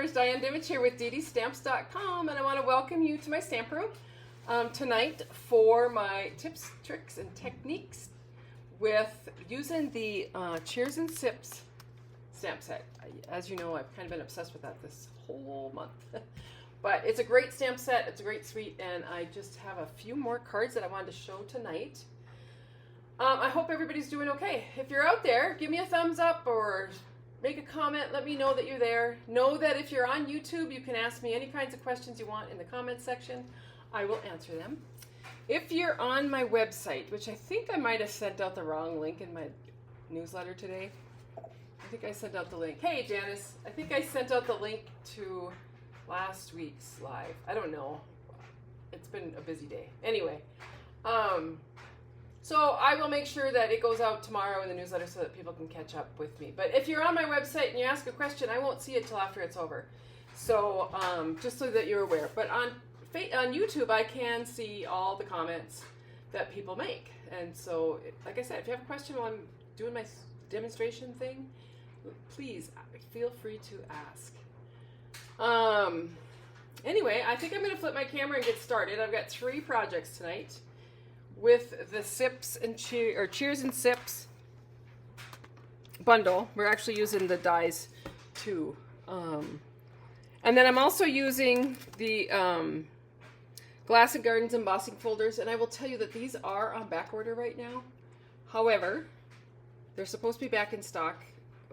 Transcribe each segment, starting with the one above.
Stampers. Diane Dimich here with DDStamps.com, and I want to welcome you to my stamp room tonight for my tips, tricks, and techniques with using the Cheers and Sips stamp set. As you know, I've kind of been obsessed with that this whole month. But it's a great stamp set, it's a great suite, and I just have a few more cards that I wanted to show tonight. I hope everybody's doing okay. If you're out there, give me a thumbs up or make a comment, let me know that you're there. Know that if you're on YouTube, you can ask me any kinds of questions you want in the comment section. I will answer them. If you're on my website, which I think I might have sent out the wrong link in my newsletter today. I think I sent out the link. Hey, Janice, I think I sent out the link to last week's live. I don't know. It's been a busy day. Anyway, so I will make sure that it goes out tomorrow in the newsletter so that people can catch up with me. But if you're on my website and you ask a question, I won't see it till after it's over. So just so that you're aware. But on YouTube, I can see all the comments that people make. And so, like I said, if you have a question while I'm doing my demonstration thing, please feel free to ask. Anyway, I think I'm going to flip my camera and get started. I've got 3 projects tonight with the Sips and Cheers and Sips bundle. We're actually using the dies too. And then I'm also using the Glass and Gardens embossing folders, and I will tell you that these are on back order right now. However, they're supposed to be back in stock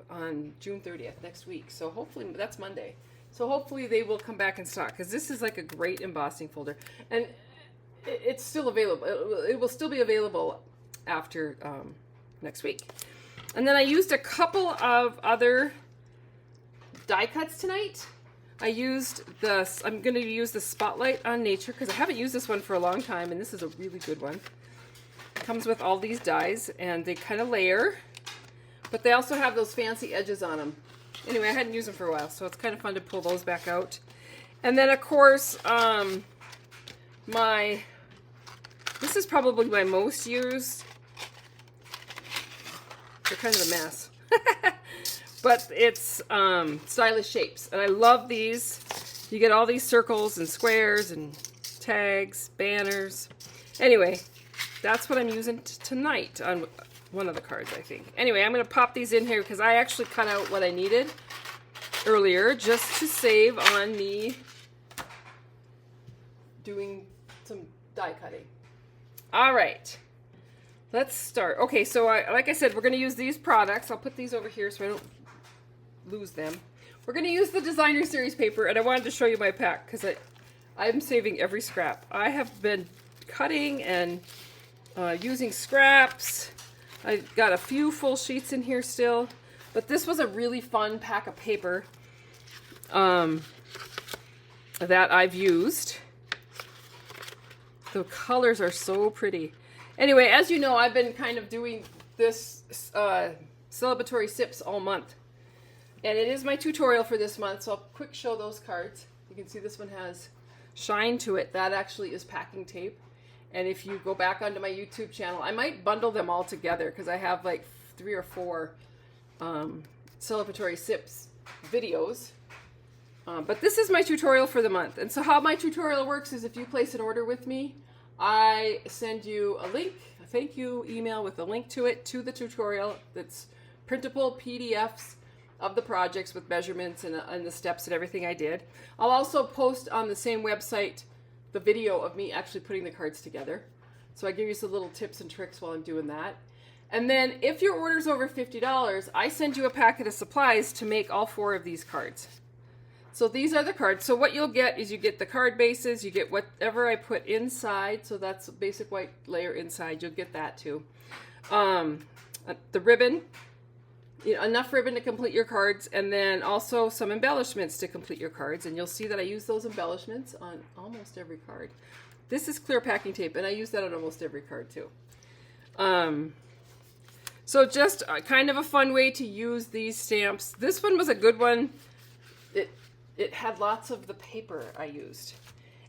on June 30th, next week. So hopefully, that's Monday. So hopefully they will come back in stock, because this is like a great embossing folder. And it's still available. It will still be available after next week. And then I used a couple of other die cuts tonight. I'm going to use the Spotlight on Nature, because I haven't used this one for a long time, and this is a really good one. It comes with all these dies, and they kind of layer, but they also have those fancy edges on them. Anyway, I hadn't used them for a while, so it's kind of fun to pull those back out. And then, of course, this is probably my most used. They're kind of a mess. But it's Stylish Shapes. And I love these. You get all these circles and squares and tags, banners. Anyway, that's what I'm using tonight on one of the cards, I think. Anyway, I'm going to pop these in here because I actually cut out what I needed earlier just to save on me doing some die cutting. All right, let's start. Okay, so like I said, we're going to use these products. I'll put these over here so I don't lose them. We're going to use the Designer Series paper, and I wanted to show you my pack because I'm saving every scrap. I have been cutting and using scraps. I've got a few full sheets in here still, but this was a really fun pack of paper that I've used. The colors are so pretty. Anyway, as you know, I've been kind of doing this celebratory Sips all month. And it is my tutorial for this month, so I'll quick show those cards. You can see this one has shine to it. That actually is packing tape. And if you go back onto my YouTube channel, I might bundle them all together because I have like 3 or 4 celebratory Sips videos. But this is my tutorial for the month. And so how my tutorial works is if you place an order with me, I send you a link, a thank you email with a link to it, to the tutorial that's printable PDFs of the projects with measurements and the steps and everything I did. I'll also post on the same website the video of me actually putting the cards together. So I give you some little tips and tricks while I'm doing that. And then if your order's over $50, I send you a packet of supplies to make all 4 of these cards. So these are the cards. So what you'll get is you get the card bases, you get whatever I put inside. So that's a basic white layer inside. You'll get that too. The ribbon, enough ribbon to complete your cards, and then also some embellishments to complete your cards. And you'll see that I use those embellishments on almost every card. This is clear packing tape, and I use that on almost every card too. So just kind of a fun way to use these stamps. This one was a good one. It had lots of the paper I used.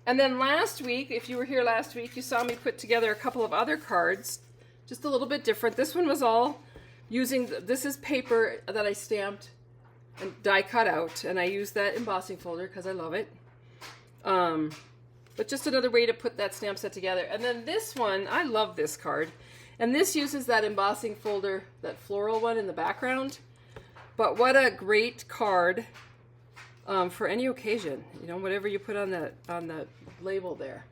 And then last week, if you were here last week, you saw me put together a couple of other cards, just a little bit different. This one was all using, this is paper that I stamped and die cut out, and I use that embossing folder because I love it. But just another way to put that stamp set together. And then this one, I love this card. And this uses that embossing folder, that floral one in the background. But what a great card for any occasion, you know, whatever you put on the label there.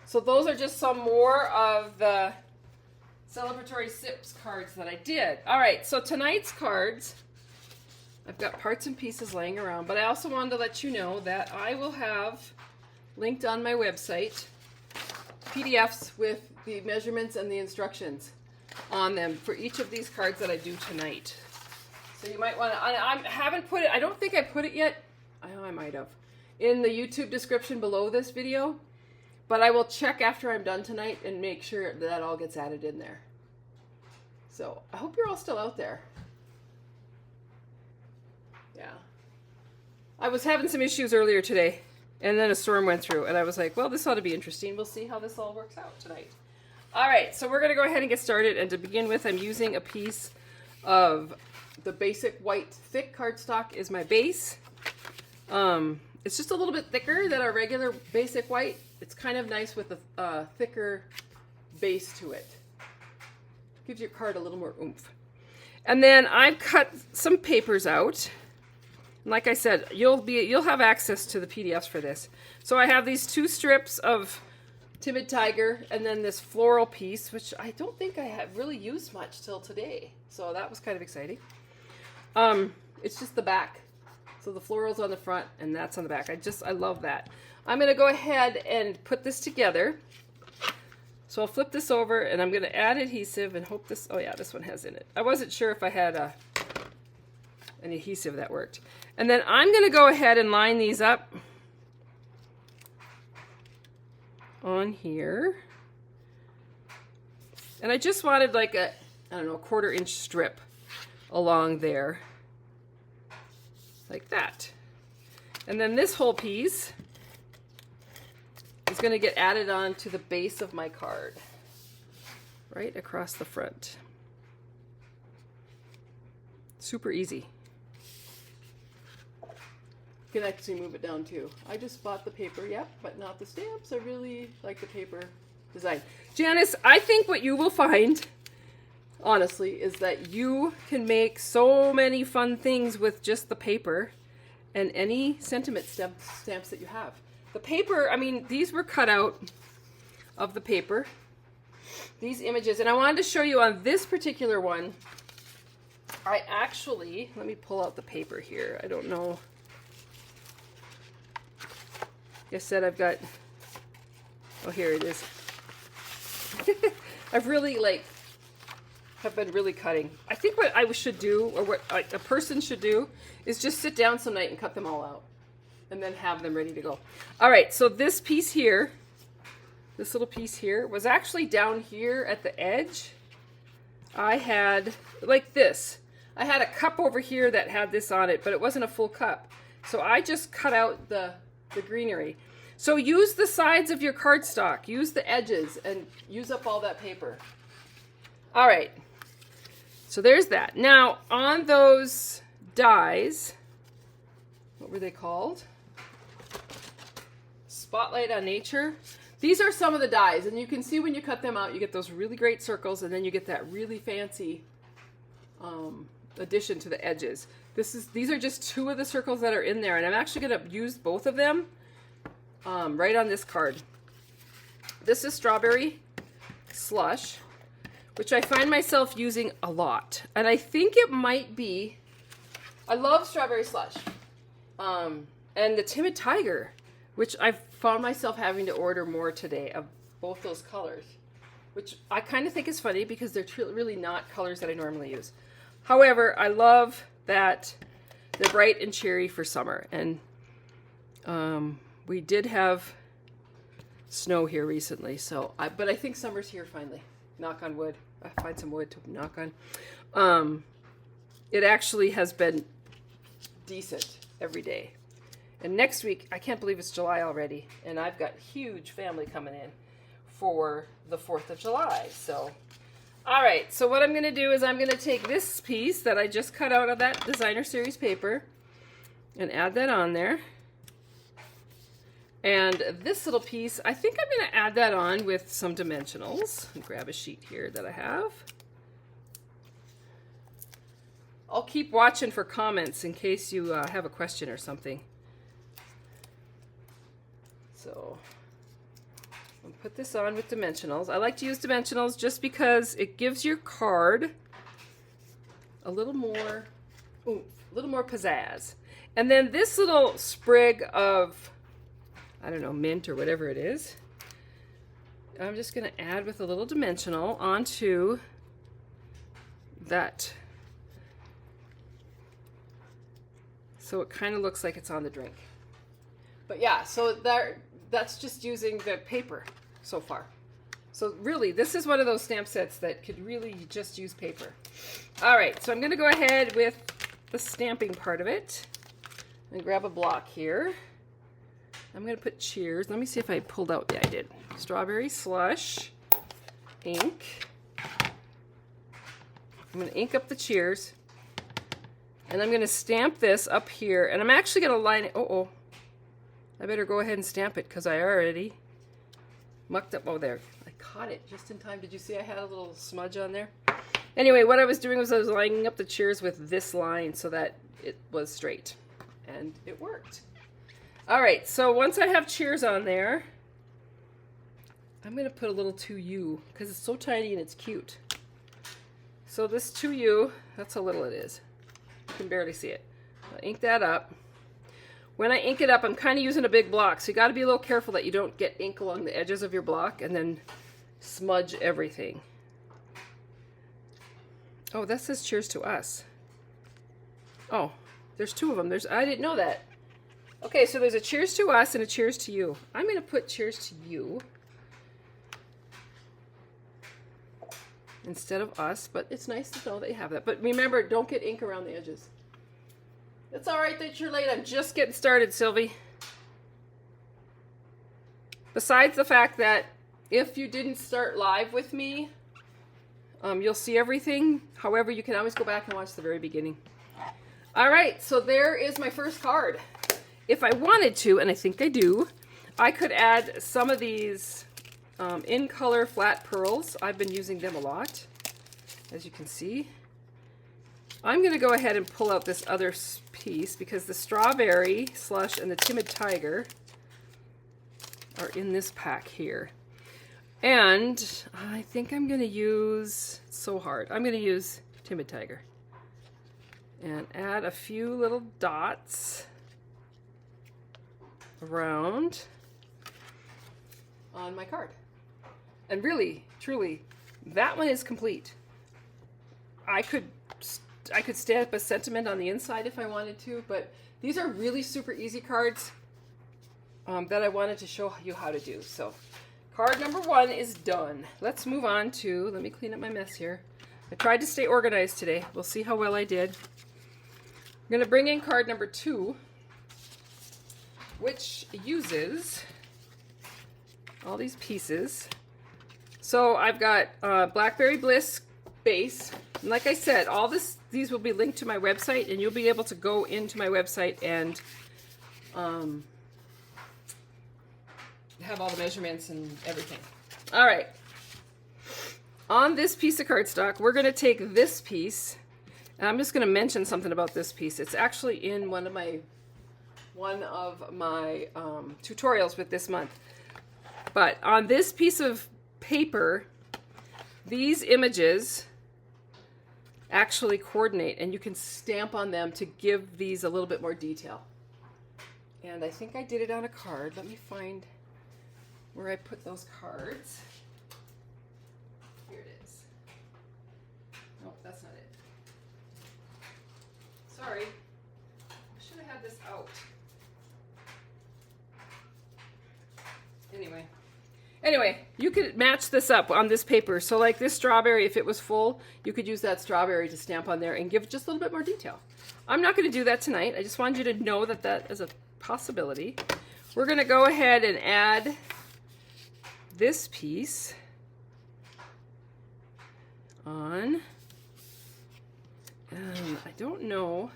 So those are just some more of the celebratory SIPs cards that I did. All right, so tonight's cards, I've got parts and pieces laying around, but I also wanted to let you know that I will have linked on my website PDFs with the measurements and the instructions on them for each of these cards that I do tonight. So you might want to, I haven't put it, I don't think I put it yet, I know I might have, in the YouTube description below this video, but I will check after I'm done tonight and make sure that all gets added in there. So I hope you're all still out there. Yeah. I was having some issues earlier today, and then a storm went through, and I was like, well, this ought to be interesting. We'll see how this all works out tonight. All right, so we're going to go ahead and get started. And to begin with, I'm using a piece of the basic white thick cardstock is my base. It's just a little bit thicker than our regular basic white. It's kind of nice with a thicker base to it. Gives your card a little more oomph. And then I've cut some papers out. Like I said, you'll have access to the PDFs for this. So I have these 2 strips of Timid Tiger and then this floral piece, which I don't think I have really used much till today. So that was kind of exciting. It's just the back. So the floral's on the front and that's on the back. I love that. I'm going to go ahead and put this together. So I'll flip this over and I'm going to add adhesive and hope this, oh yeah, this one has in it. I wasn't sure if I had an adhesive that worked. And then I'm going to go ahead and line these up on here. And I just wanted like a, I don't know, a 1/4 inch strip along there. Like that. And then this whole piece is going to get added on to the base of my card. Right across the front. Super easy. You can actually move it down too. I just bought the paper, yep, but not the stamps. I really like the paper design. Janice, I think what you will find, honestly, is that you can make so many fun things with just the paper and any sentiment stamps that you have. The paper, I mean, these were cut out of the paper, these images, and I wanted to show you on this particular one, I actually, let me pull out the paper here. I don't know. Like I said, I've got, oh, here it is. I've really, have been really cutting. I think what I should do, or what a person should do, is just sit down some night and cut them all out. And then have them ready to go. All right, so this piece here, this little piece here, was actually down here at the edge. I had, like this, I had a cup over here that had this on it, but it wasn't a full cup. So I just cut out the greenery. So use the sides of your cardstock, use the edges, and use up all that paper. All right, so there's that. Now, on those dies, what were they called? Spotlight on Nature. These are some of the dies, and you can see when you cut them out, you get those really great circles, and then you get that really fancy addition to the edges. These are just 2 of the circles that are in there, and I'm actually going to use both of them right on this card. This is Strawberry Slush, which I find myself using a lot, and I think it might be, I love Strawberry Slush, and the Timid Tiger, which I've found myself having to order more today of both those colors, which I kind of think is funny because they're really not colors that I normally use. However, I love that they're bright and cheery for summer, and we did have snow here recently, so but I think summer's here finally. Knock on wood. I find some wood to knock on. It actually has been decent every day. And next week, I can't believe it's July already, and I've got huge family coming in for the 4th of July. So, all right, so what I'm going to do is I'm going to take this piece that I just cut out of that designer series paper, and add that on there. And this little piece, I think I'm going to add that on with some dimensionals. I'll grab a sheet here that I have. I'll keep watching for comments in case you have a question or something. So I'll put this on with dimensionals. I like to use dimensionals just because it gives your card a little more oomph, a little more pizzazz. And then this little sprig of, I don't know, mint or whatever it is, I'm just going to add with a little dimensional onto that. So it kind of looks like it's on the drink. But yeah, so that's just using the paper so far. So really, this is one of those stamp sets that could really just use paper. All right, so I'm going to go ahead with the stamping part of it and grab a block here. I'm going to put cheers. Let me see if I pulled out. Yeah, I did. Strawberry slush, ink. I'm going to ink up the cheers. And I'm going to stamp this up here. And I'm actually going to line it. Uh-oh. I better go ahead and stamp it because I already mucked up. Oh, there. I caught it just in time. Did you see I had a little smudge on there? Anyway, what I was doing was I was lining up the cheers with this line so that it was straight. And it worked. All right, so once I have cheers on there, I'm going to put a little 2U because it's so tiny and it's cute. So this 2U, that's how little it is. You can barely see it. I'll ink that up. When I ink it up, I'm kind of using a big block, so you got to be a little careful that you don't get ink along the edges of your block and then smudge everything. Oh, that says cheers to us. Oh, there's two of them. I didn't know that. Okay, so there's a cheers to us and a cheers to you. I'm going to put cheers to you instead of us, but it's nice to know they have that. But remember, don't get ink around the edges. It's all right that you're late. I'm just getting started, Sylvie. Besides the fact that if you didn't start live with me, you'll see everything. However, you can always go back and watch the very beginning. All right, so there is my first card. If I wanted to, and I think I do, I could add some of these in color flat pearls. I've been using them a lot, as you can see. I'm going to go ahead and pull out this other piece because the strawberry slush and the timid tiger are in this pack here. And I think I'm going to use, it's so hard, I'm going to use timid tiger and add a few little dots around on my card. And really, truly, that one is complete. I could stamp a sentiment on the inside if I wanted to, but these are really super easy cards that I wanted to show you how to do. So card number 1 is done. Let's move on to, let me clean up my mess here. I tried to stay organized today. We'll see how well I did. I'm going to bring in card number 2, which uses all these pieces. So I've got Blackberry Bliss base. And like I said, these will be linked to my website, and you'll be able to go into my website and have all the measurements and everything. All right. On this piece of cardstock, we're going to take this piece, and I'm just going to mention something about this piece. It's actually in one of my tutorials with this month. But on this piece of paper, these images actually coordinate, and you can stamp on them to give these a little bit more detail. And I think I did it on a card. Let me find where I put those cards. Here it is. Nope, that's not it. Sorry. I should have had this out. Anyway, you could match this up on this paper. So like this strawberry, if it was full, you could use that strawberry to stamp on there and give just a little bit more detail. I'm not going to do that tonight. I just wanted you to know that that is a possibility. We're going to go ahead and add this piece on. I don't know.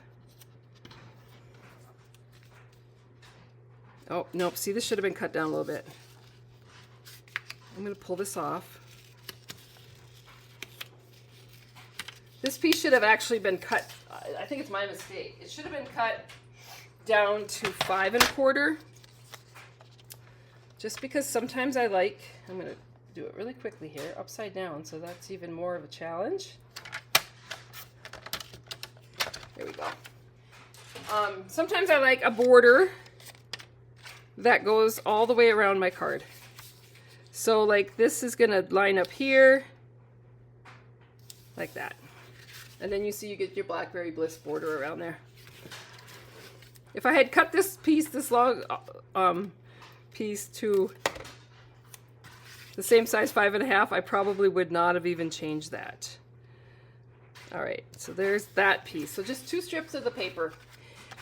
Oh, nope, see, this should have been cut down a little bit. I'm going to pull this off. This piece should have actually been cut, I think it's my mistake. It should have been cut down to 5 1/4. Just because sometimes I like, I'm going to do it really quickly here, upside down, so that's even more of a challenge. There we go. Sometimes I like a border that goes all the way around my card. So like this is going to line up here, like that. And then you see you get your Blackberry Bliss border around there. If I had cut this piece, this long piece to the same size 5 1/2, I probably would not have even changed that. All right, so there's that piece. So just 2 strips of the paper.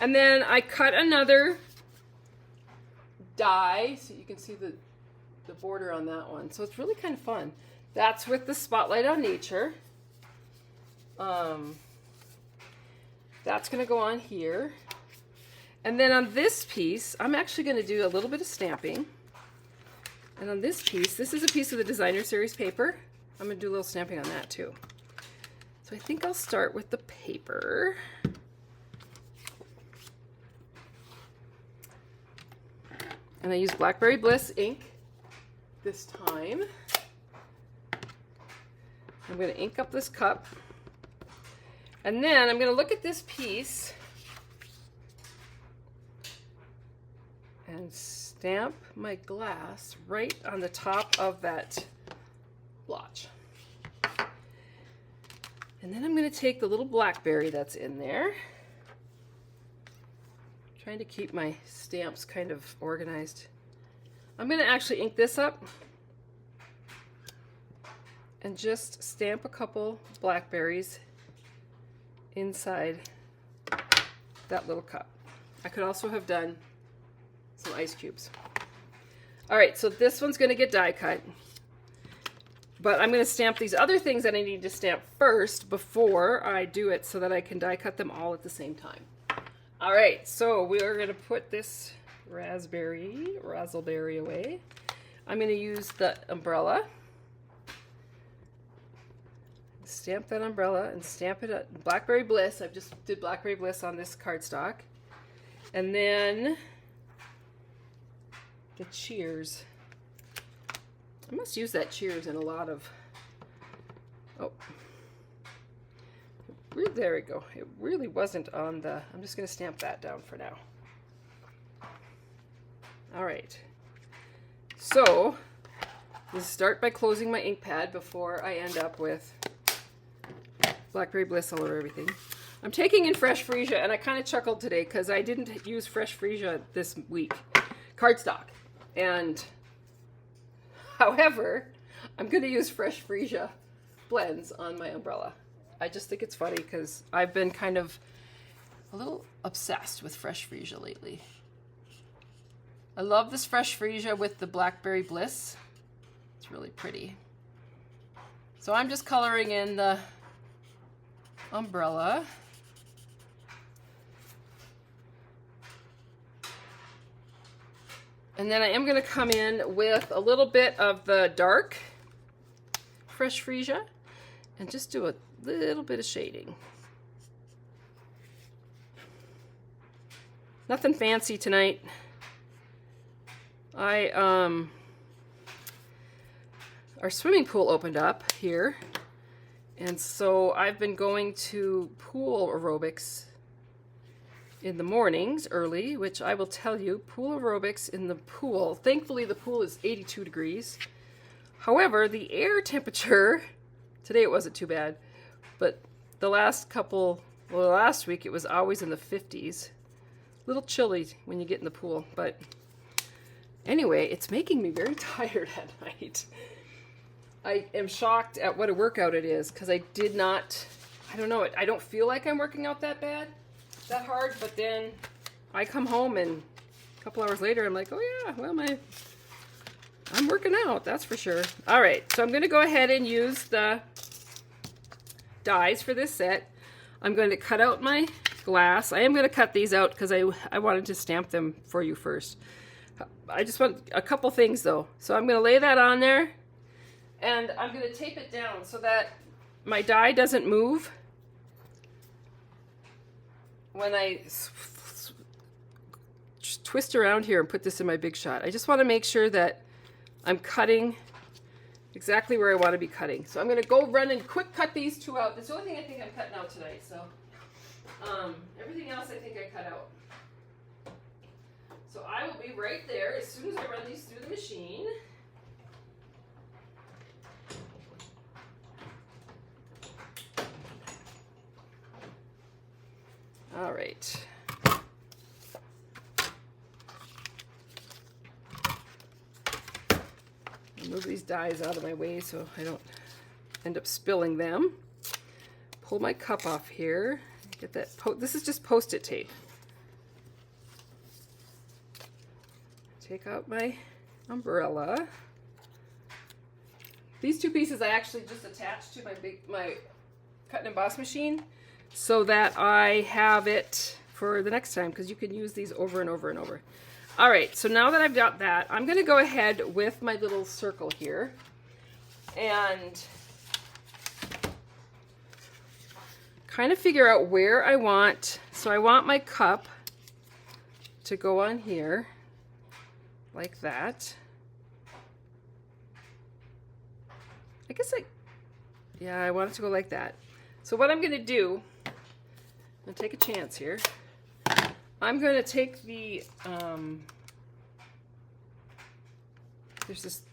And then I cut another die, so you can see the border on that one. So it's really kind of fun. That's with the Spotlight on Nature. That's going to go on here. And then on this piece, I'm actually going to do a little bit of stamping. And on this piece, this is a piece of the Designer Series paper. I'm going to do a little stamping on that too. So I think I'll start with the paper. And I use Blackberry Bliss ink this time. I'm going to ink up this cup. And then I'm going to look at this piece and stamp my glass right on the top of that blotch. And then I'm going to take the little blackberry that's in there. Trying to keep my stamps kind of organized. I'm going to actually ink this up and just stamp a couple blackberries inside that little cup. I could also have done some ice cubes. All right, so this one's going to get die cut. But I'm going to stamp these other things that I need to stamp first before I do it so that I can die cut them all at the same time. All right, so we are going to put this razzleberry away. I'm going to use the umbrella. Stamp that umbrella and stamp it at Blackberry Bliss. I just did Blackberry Bliss on this cardstock. And then the cheers. I must use that cheers in a lot of, oh, there we go. It really wasn't on the, I'm just going to stamp that down for now. All right. So, let's start by closing my ink pad before I end up with Blackberry Bliss all over everything. I'm taking in fresh freesia, and I kind of chuckled today because I didn't use fresh freesia this week. Cardstock. And however, I'm going to use fresh freesia blends on my umbrella. I just think it's funny because I've been kind of a little obsessed with fresh freesia lately. I love this fresh freesia with the Blackberry Bliss. It's really pretty. So I'm just coloring in the umbrella. And then I am going to come in with a little bit of the dark fresh freesia and just do a little bit of shading. Nothing fancy tonight. Our swimming pool opened up here, and so I've been going to pool aerobics in the mornings early, which I will tell you, pool aerobics in the pool, thankfully the pool is 82 degrees. However, the air temperature, today it wasn't too bad, but the last week it was always in the 50s. A little chilly when you get in the pool, but anyway, it's making me very tired at night. I am shocked at what a workout it is because I did not, I don't know, I don't feel like I'm working out that that hard, but then I come home and a couple hours later I'm like, oh yeah, well I'm working out, that's for sure. All right, so I'm going to go ahead and use the dies for this set. I'm going to cut out my glass. I am going to cut these out because I wanted to stamp them for you first. I just want a couple things though. So I'm going to lay that on there, and I'm going to tape it down so that my die doesn't move when I just twist around here and put this in my big shot. I just want to make sure that I'm cutting exactly where I want to be cutting. So I'm going to go run and quick cut these two out. That's the only thing I think I'm cutting out tonight. So everything else I think I cut out. So I will be right there as soon as I run these through the machine. All right. Move these dies out of my way so I don't end up spilling them. Pull my cup off here. Get that. This is just Post-it tape. Take out my umbrella. These two pieces I actually just attached to my cut and emboss machine so that I have it for the next time, because you can use these over and over and over. All right, so now that I've got that, I'm going to go ahead with my little circle here and kind of figure out where I want. So I want my cup to go on here like that. I guess I want it to go like that. So what I'm going to do, I'm going to take a chance here. I'm going to take the,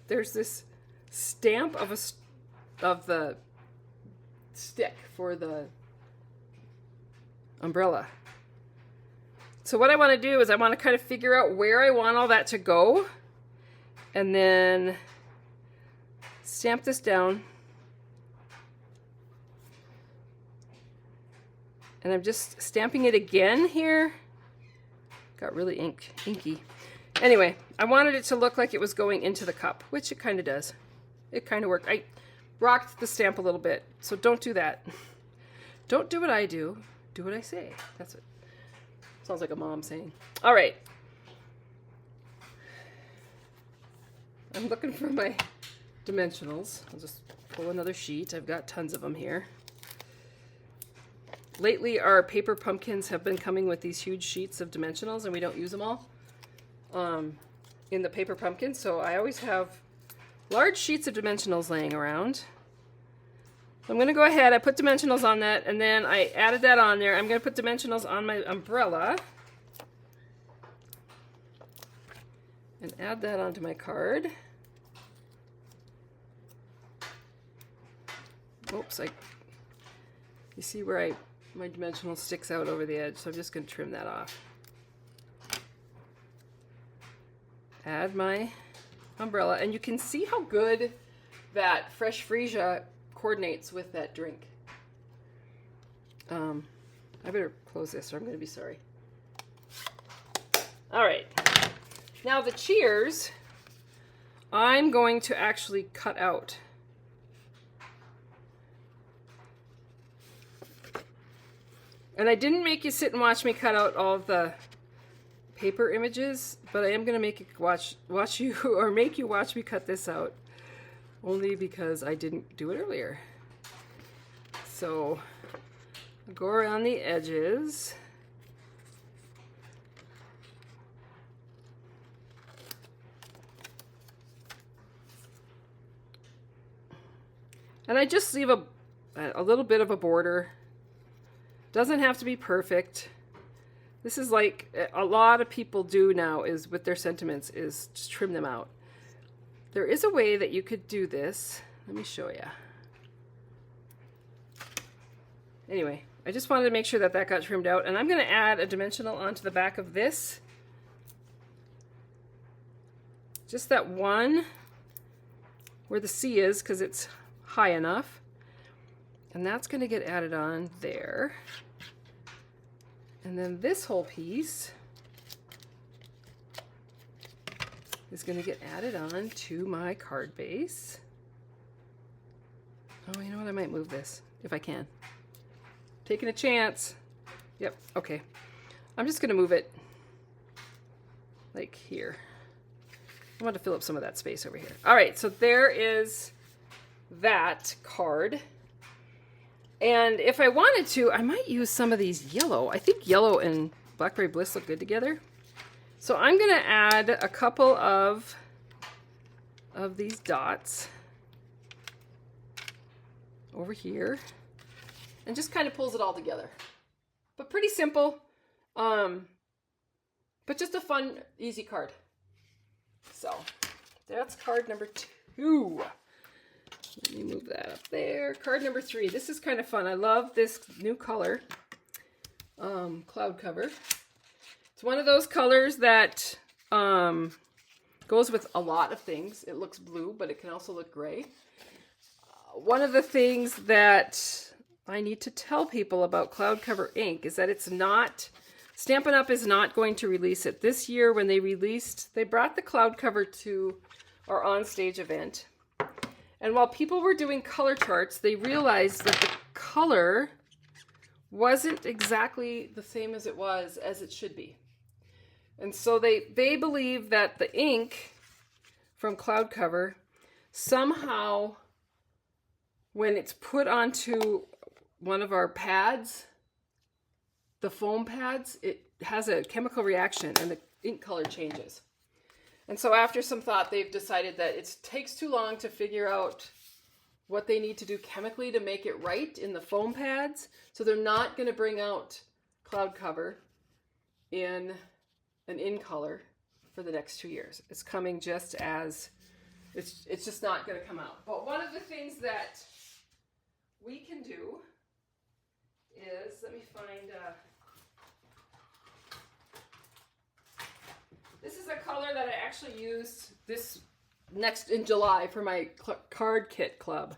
there's this stamp of the stick for the umbrella. So what I want to do is I want to kind of figure out where I want all that to go, and then stamp this down. And I'm just stamping it again here. Got really inky. Anyway, I wanted it to look like it was going into the cup, which it kind of does. It kind of worked. I rocked the stamp a little bit, so don't do that. Don't do what I do. Do what I say. That's what sounds like a mom saying. All right. I'm looking for my dimensionals. I'll just pull another sheet. I've got tons of them here. Lately, our paper pumpkins have been coming with these huge sheets of dimensionals, and we don't use them all in the paper pumpkin, so I always have large sheets of dimensionals laying around. I'm going to go ahead, I put dimensionals on that, and then I added that on there. I'm going to put dimensionals on my umbrella and add that onto my card. Oops, you see where my dimensional sticks out over the edge, so I'm just going to trim that off. Add my umbrella, and you can see how good that fresh freesia coordinates with that drink. I better close this or I'm going to be sorry. All right. Now the cheers, I'm going to actually cut out. And I didn't make you sit and watch me cut out all of the paper images, but I am going to make you watch you or make you watch me cut this out, only because I didn't do it earlier. So I'll go around the edges. And I just leave a little bit of a border. Doesn't have to be perfect. This is like a lot of people do now, is with their sentiments, is just trim them out. There is a way that you could do this. Let me show you. Anyway, I just wanted to make sure that that got trimmed out, and I'm going to add a dimensional onto the back of this. Just that one where the C is, because it's high enough. And that's going to get added on there. And then this whole piece is going to get added on to my card base. Oh, you know what? I might move this if I can. Taking a chance. Yep, okay. I'm just going to move it like here. I want to fill up some of that space over here. All right, so there is that card. And if I wanted to, I might use some of these yellow. I think yellow and Blackberry Bliss look good together. So I'm going to add a couple of these dots over here. And just kind of pulls it all together. But pretty simple. But just a fun, easy card. So that's card number 2. Let me move that up there. Card number 3. This is kind of fun. I love this new color, cloud cover. It's one of those colors that goes with a lot of things. It looks blue, but it can also look gray. One of the things that I need to tell people about cloud cover ink is that it's not, Stampin' Up! Is not going to release it. This year when they released, they brought the cloud cover to our onstage event. And while people were doing color charts, they realized that the color wasn't exactly the same as it should be. And so they believe that the ink from cloud cover somehow, when it's put onto one of our pads, the foam pads, it has a chemical reaction and the ink color changes. And so after some thought, they've decided that it takes too long to figure out what they need to do chemically to make it right in the foam pads. So they're not going to bring out cloud cover in an in color for the next 2 years. It's coming just as, it's just not going to come out. But one of the things that we can do is, let me find, this is a color that I actually used in July for my card kit club,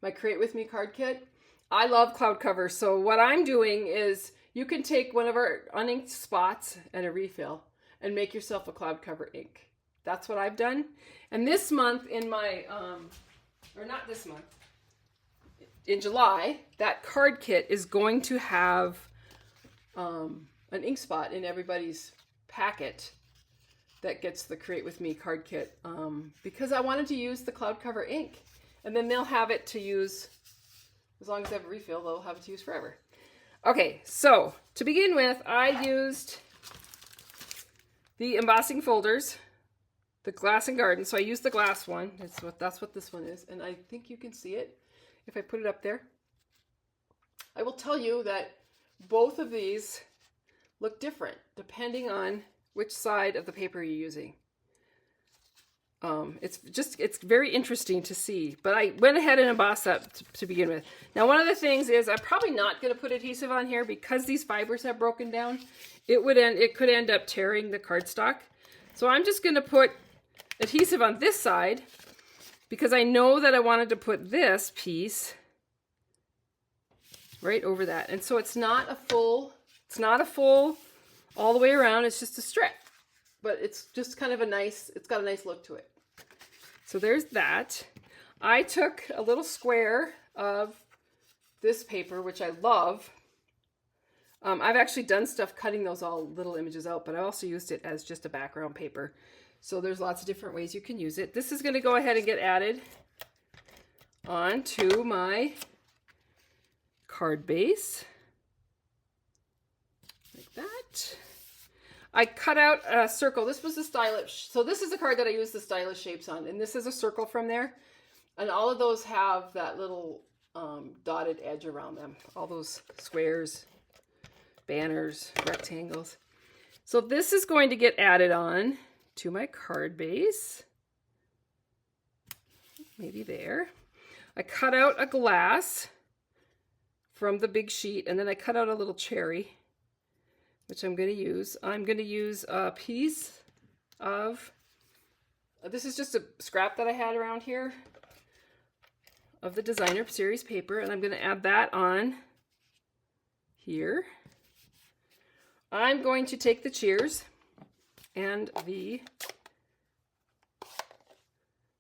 my Create With Me card kit. I love cloud cover, so what I'm doing is you can take one of our uninked spots and a refill and make yourself a cloud cover ink. That's what I've done. And this month in my, or not this month, in July, that card kit is going to have an ink spot in everybody's packet that gets the Create With Me card kit, because I wanted to use the cloud cover ink, and then they'll have it to use, as long as they have a refill, they'll have it to use forever. Okay, so to begin with, I used the embossing folders, the Glass and Garden. So I used the glass one. That's what this one is, and I think you can see it if I put it up there. I will tell you that both of these look different depending on which side of the paper you're using. It's very interesting to see, but I went ahead and embossed that to begin with. Now, one of the things is I'm probably not going to put adhesive on here because these fibers have broken down. It could end up tearing the cardstock. So I'm just going to put adhesive on this side because I know that I wanted to put this piece right over that. And so it's not a full all the way around, it's just a strip, but it's just kind of it's got a nice look to it. So there's that. I took a little square of this paper, which I love. I've actually done stuff cutting those all little images out, but I also used it as just a background paper. So there's lots of different ways you can use it. This is going to go ahead and get added onto my card base. Like that. I cut out a circle. This was the stylish. So this is the card that I used the stylish shapes on. And this is a circle from there. And all of those have that little dotted edge around them. All those squares, banners, rectangles. So this is going to get added on to my card base. Maybe there. I cut out a glass from the big sheet. And then I cut out a little cherry, which I'm going to use. I'm going to use a piece of, this is just a scrap that I had around here of the designer series paper, and I'm going to add that on here. I'm going to take the cheers and the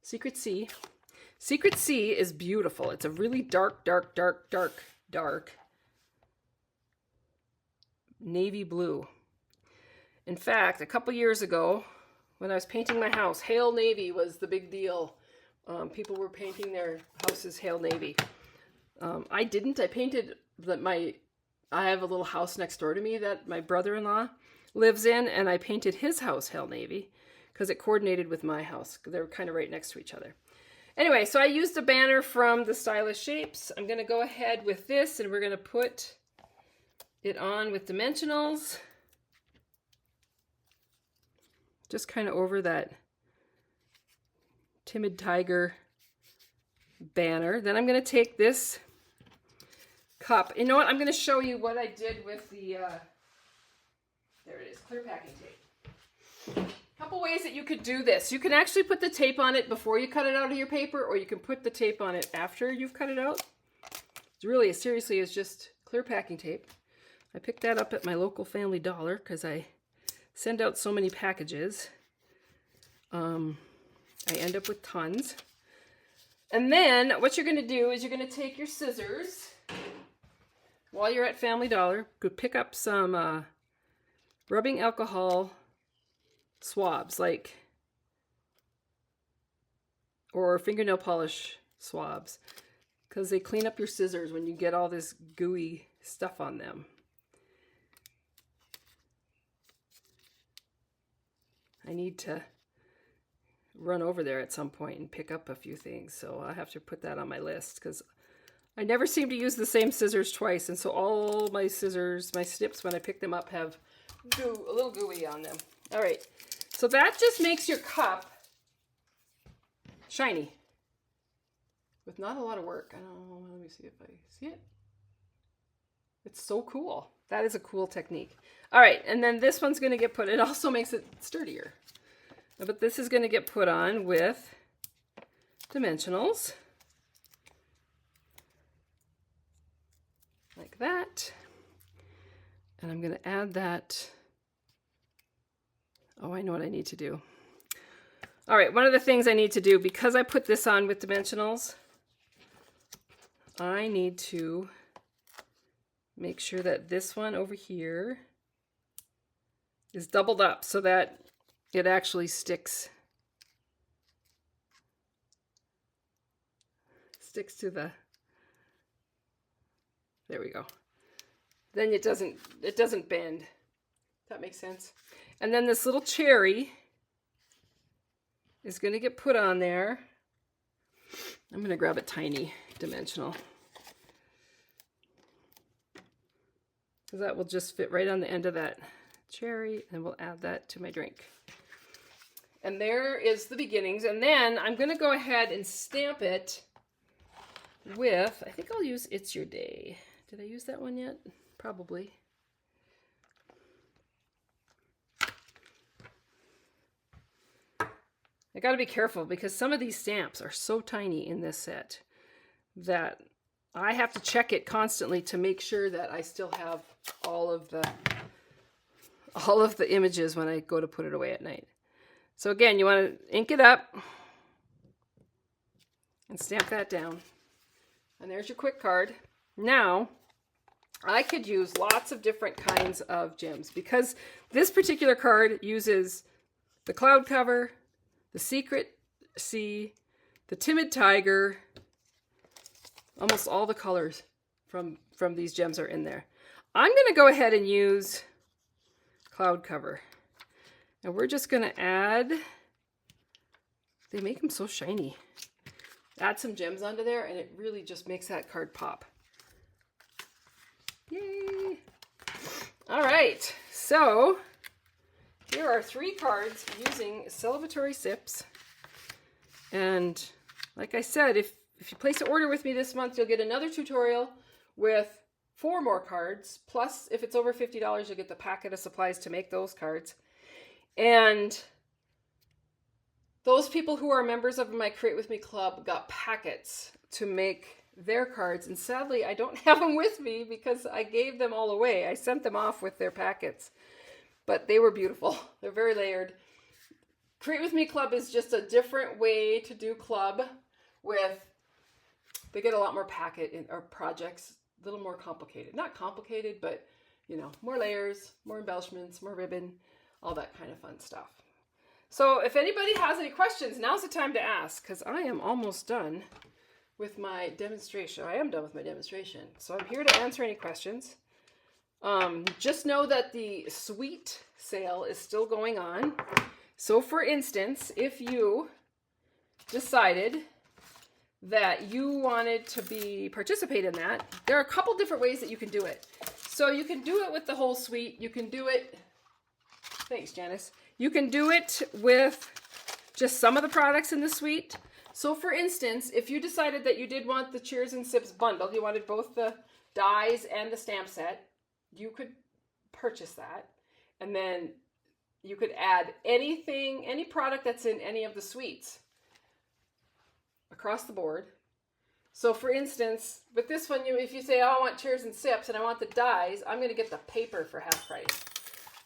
Secret Sea. Secret Sea is beautiful. It's a really dark navy blue. In fact, a couple years ago, when I was painting my house. Hail Navy was the big deal. People were painting their houses Hail Navy. I didn't. I painted I have a little house next door to me that my brother-in-law lives in, and I painted his house Hail Navy because it coordinated with my house. They were kind of right next to each other. Anyway, so I used a banner from the Stylish Shapes. I'm going to go ahead with this, and we're going to put it on with dimensionals. Just kind of over that Timid Tiger banner. Then I'm going to take this cup. You know what? I'm going to show you what I did with the, there it is, clear packing tape. A couple ways that you could do this. You can actually put the tape on it before you cut it out of your paper, or you can put the tape on it after you've cut it out. It's really, seriously, is just clear packing tape. I picked that up at my local Family Dollar because I send out so many packages. I end up with tons. And then what you're going to do is you're going to take your scissors while you're at Family Dollar, go pick up some rubbing alcohol swabs, or fingernail polish swabs, because they clean up your scissors when you get all this gooey stuff on them. I need to run over there at some point and pick up a few things, so I'll have to put that on my list because I never seem to use the same scissors twice, and so all my scissors, my snips, when I pick them up, have a little gooey on them. All right, so that just makes your cup shiny with not a lot of work. I don't know, let me see if I see it. It's so cool. That is a cool technique. All right, and then this one's going to get put, it also makes it sturdier. But this is going to get put on with dimensionals. Like that. And I'm going to add that. Oh, I know what I need to do. All right, one of the things I need to do, because I put this on with dimensionals, I need to make sure that this one over here is doubled up so that it actually sticks to the, there we go. Then it doesn't bend. That makes sense. And then this little cherry is going to get put on there. I'm going to grab a tiny dimensional, because that will just fit right on the end of that cherry, and we'll add that to my drink. And there is the beginnings. And then I'm going to go ahead and stamp it with, I think I'll use It's Your Day. Did I use that one yet? Probably. I got to be careful because some of these stamps are so tiny in this set that I have to check it constantly to make sure that I still have all of the images when I go to put it away at night. So again, you want to ink it up and stamp that down. And there's your quick card. Now, I could use lots of different kinds of gems because this particular card uses the cloud cover, the secret sea, the timid tiger. Almost all the colors from these gems are in there. I'm going to go ahead and use cloud cover. And we're just going to add, they make them so shiny. Add some gems onto there and it really just makes that card pop. Yay! All right, so here are 3 cards using celebratory sips. And like I said, if you place an order with me this month, you'll get another tutorial with 4 more cards. Plus, if it's over $50, you'll get the packet of supplies to make those cards. And those people who are members of my Create With Me club got packets to make their cards. And sadly, I don't have them with me because I gave them all away. I sent them off with their packets. But they were beautiful. They're very layered. Create With Me club is just a different way to do club with, they get a lot more packet in our projects, a little more complicated. Not complicated, but you know, more layers, more embellishments, more ribbon, all that kind of fun stuff. So if anybody has any questions, now's the time to ask, because I am almost done with my demonstration. I am done with my demonstration. So I'm here to answer any questions. Just know that the suite sale is still going on. So for instance, if you decided that you wanted to participate in that, there are a couple different ways that you can do it. So you can do it with the whole suite. You can do it, thanks Janice. You can do it with just some of the products in the suite. So for instance, if you decided that you did want the Cheers and Sips bundle, you wanted both the dies and the stamp set, you could purchase that. And then you could add anything, any product that's in any of the suites across the board. So for instance, with this one, if you say, oh, I want Cheers and Sips and I want the dies, I'm going to get the paper for half price.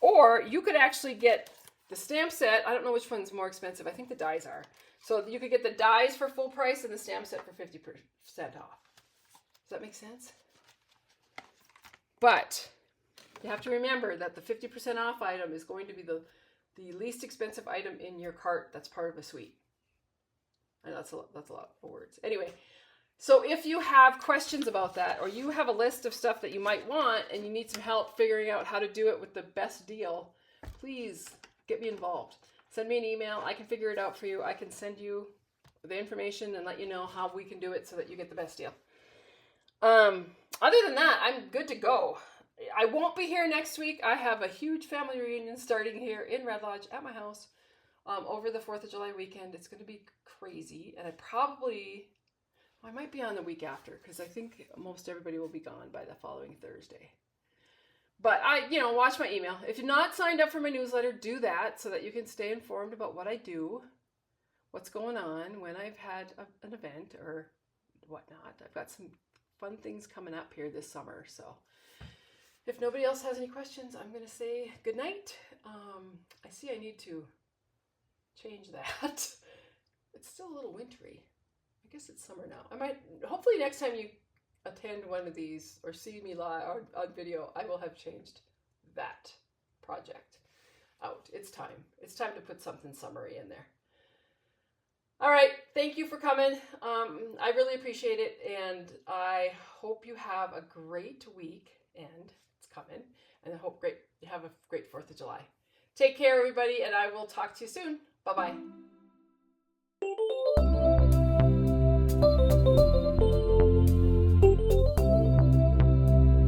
Or you could actually get the stamp set. I don't know which one's more expensive. I think the dies are. So you could get the dies for full price and the stamp set for 50% off. Does that make sense? But you have to remember that the 50% off item is going to be the least expensive item in your cart that's part of a suite. And that's a lot of words. Anyway, so if you have questions about that, or you have a list of stuff that you might want and you need some help figuring out how to do it with the best deal, please get me involved. Send me an email. I can figure it out for you. I can send you the information and let you know how we can do it so that you get the best deal. Other than that, I'm good to go. I won't be here next week. I have a huge family reunion starting here in Red Lodge at my house over the 4th of July weekend. It's going to be crazy. And I might be on the week after because I think most everybody will be gone by the following Thursday. But watch my email. If you're not signed up for my newsletter, do that so that you can stay informed about what I do, what's going on, when I've had an event or whatnot. I've got some fun things coming up here this summer. So if nobody else has any questions, I'm going to say good night. I see I need to change that. It's still a little wintry. I guess it's summer now. Hopefully next time you attend one of these or see me live or on video, I will have changed that project out. It's time. It's time to put something summery in there. All right. Thank you for coming. I really appreciate it. And I hope you have a great week, and it's coming. And I hope you have a great 4th of July. Take care, everybody, and I will talk to you soon. Bye-bye.